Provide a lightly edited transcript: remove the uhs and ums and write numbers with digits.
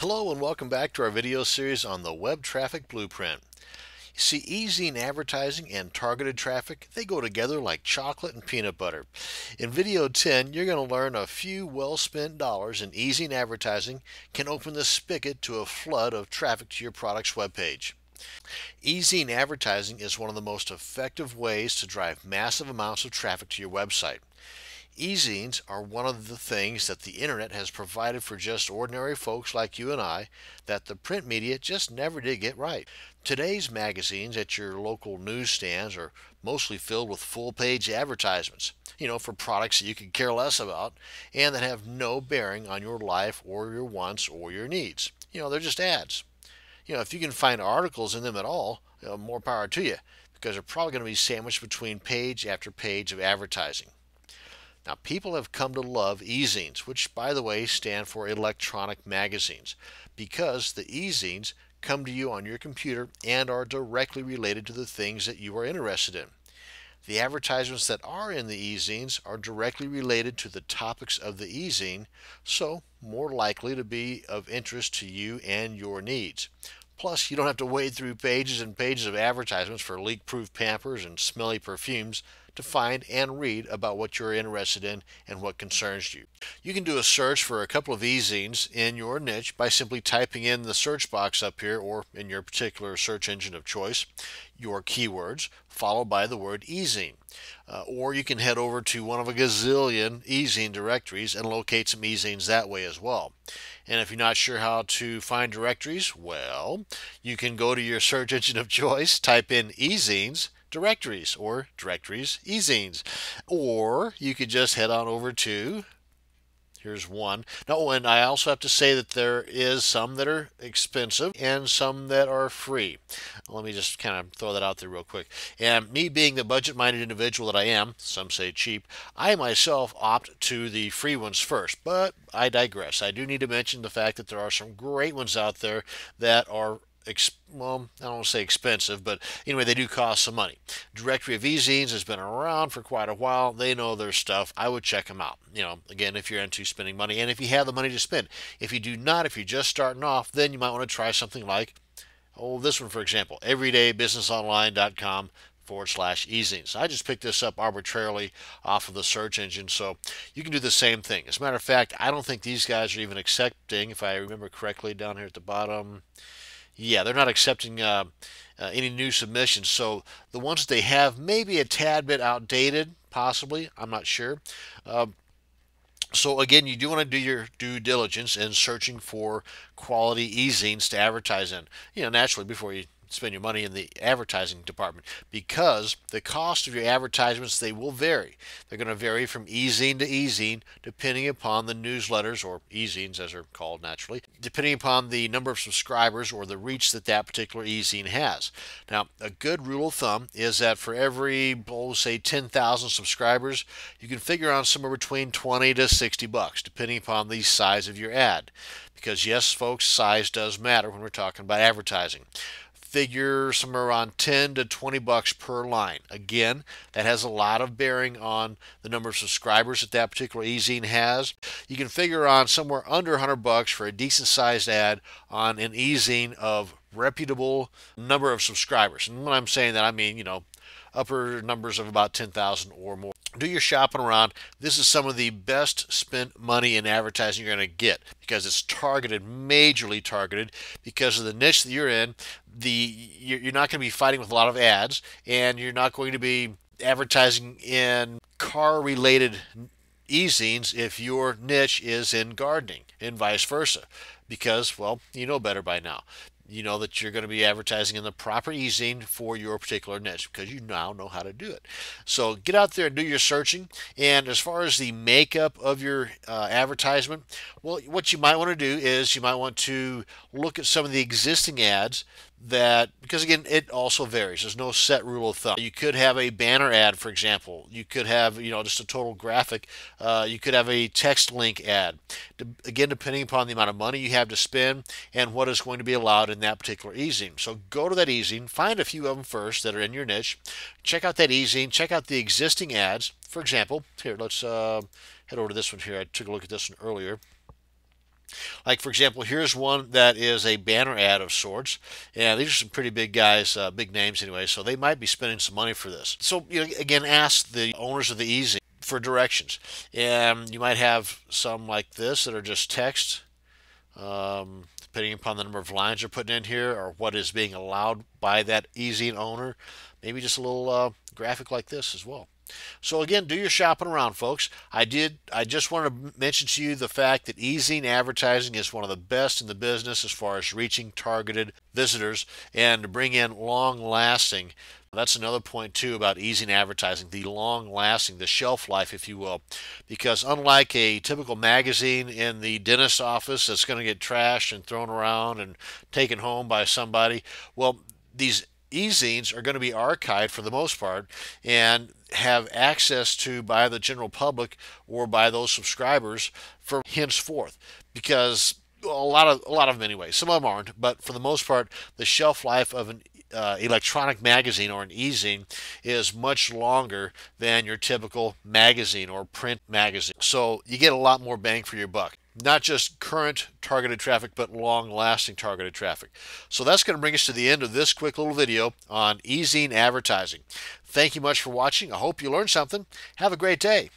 Hello and welcome back to our video series on the Web Traffic Blueprint. You see, Ezine Advertising and targeted traffic, they go together like chocolate and peanut butter. In video 10, you're going to learn a few well-spent dollars in Ezine Advertising can open the spigot to a flood of traffic to your product's webpage. Ezine Advertising is one of the most effective ways to drive massive amounts of traffic to your website. E-zines are one of the things that the internet has provided for just ordinary folks like you and I that the print media just never did get right. Today's magazines at your local newsstands are mostly filled with full-page advertisements, for products that you could care less about and that have no bearing on your life or your wants or your needs. They're just ads. If you can find articles in them at all, more power to you, because they're probably going to be sandwiched between page after page of advertising. Now, people have come to love e-zines, which, by the way, stand for electronic magazines, because the e-zines come to you on your computer and are directly related to the things that you are interested in. The advertisements that are in the e-zines are directly related to the topics of the e-zine, so more likely to be of interest to you and your needs. Plus, you don't have to wade through pages and pages of advertisements for leak-proof Pampers and smelly perfumes to find and read about what you're interested in and what concerns you. You can do a search for a couple of e-zines in your niche by simply typing in the search box up here, or in your particular search engine of choice, your keywords followed by the word e-zine. Or you can head over to one of a gazillion e-zine directories and locate some e-zines that way as well. And if you're not sure how to find directories, well, you can go to your search engine of choice, type in e-zines directories or directories e-zines, or you could just head on over to, here's one. Now, and I also have to say that there is some that are expensive and some that are free. Let me just kind of throw that out there real quick. And me being the budget-minded individual that I am, some say cheap, I myself opt to the free ones first, but I digress. I do need to mention the fact that there are some great ones out there that are well, I don't want to say expensive, but anyway, they do cost some money. Directory of e-zines has been around for quite a while. They know their stuff. I would check them out. Again, if you're into spending money and if you have the money to spend. If you do not, if you're just starting off, then you might want to try something like, this one, for example, everydaybusinessonline.com /e-zines. I just picked this up arbitrarily off of the search engine, so you can do the same thing. As a matter of fact, I don't think these guys are even accepting, if I remember correctly down here at the bottom, yeah, they're not accepting any new submissions. So the ones that they have may be a tad bit outdated, possibly. I'm not sure. So again, you do want to do your due diligence in searching for quality e-zines to advertise in. Naturally, before you spend your money in the advertising department, because the cost of your advertisements, they will vary. They're going to vary from e-zine to e-zine depending upon the newsletters, or e-zines as they're called naturally, depending upon the number of subscribers or the reach that that particular e-zine has. Now, a good rule of thumb is that for every, say 10,000 subscribers, you can figure on somewhere between 20 to 60 bucks depending upon the size of your ad. Because yes, folks, size does matter when we're talking about advertising. Figure somewhere around 10 to 20 bucks per line. Again, that has a lot of bearing on the number of subscribers that that particular e-zine has. You can figure on somewhere under 100 bucks for a decent sized ad on an e-zine of reputable number of subscribers. And when I'm saying that, I mean, upper numbers of about 10,000 or more. Do your shopping around. This is some of the best spent money in advertising you're going to get, because it's targeted, majorly targeted, because of the niche that you're in. You're not going to be fighting with a lot of ads, and you're not going to be advertising in car-related e-zines if your niche is in gardening, and vice versa, because, well, you know better by now. You know that you're going to be advertising in the proper e-zine for your particular niche, because you now know how to do it. So get out there and do your searching. And as far as the makeup of your advertisement, well, what you might want to do is you might want to look at some of the existing ads that, because again, it also varies. There's no set rule of thumb. You could have a banner ad, for example. You could have, just a total graphic. You could have a text link ad. Again, depending upon the amount of money you have to spend and what is going to be allowed in that particular e-zine. So go to that e-zine, find a few of them first that are in your niche. Check out that e-zine, check out the existing ads. For example, here, let's head over to this one here. I took a look at this one earlier. Like, for example, here's one that is a banner ad of sorts, and these are some pretty big guys, big names anyway, so they might be spending some money for this. So, again, ask the owners of the Ezine for directions, and you might have some like this that are just text, depending upon the number of lines you're putting in here or what is being allowed by that Ezine owner. Maybe just a little graphic like this as well. So again, do your shopping around, folks. I just wanted to mention to you the fact that Ezine Advertising is one of the best in the business as far as reaching targeted visitors and to bring in long-lasting. That's another point too about Ezine Advertising, the long-lasting, the shelf life, if you will, because unlike a typical magazine in the dentist's office that's going to get trashed and thrown around and taken home by somebody, well, these e-zines are going to be archived for the most part and have access to by the general public or by those subscribers for henceforth, because a lot of them anyway. Some of them aren't, but for the most part, the shelf life of an electronic magazine or an e-zine is much longer than your typical magazine or print magazine. So you get a lot more bang for your buck. Not just current targeted traffic, but long-lasting targeted traffic. So that's going to bring us to the end of this quick little video on Ezine Advertising. Thank you much for watching. I hope you learned something. Have a great day.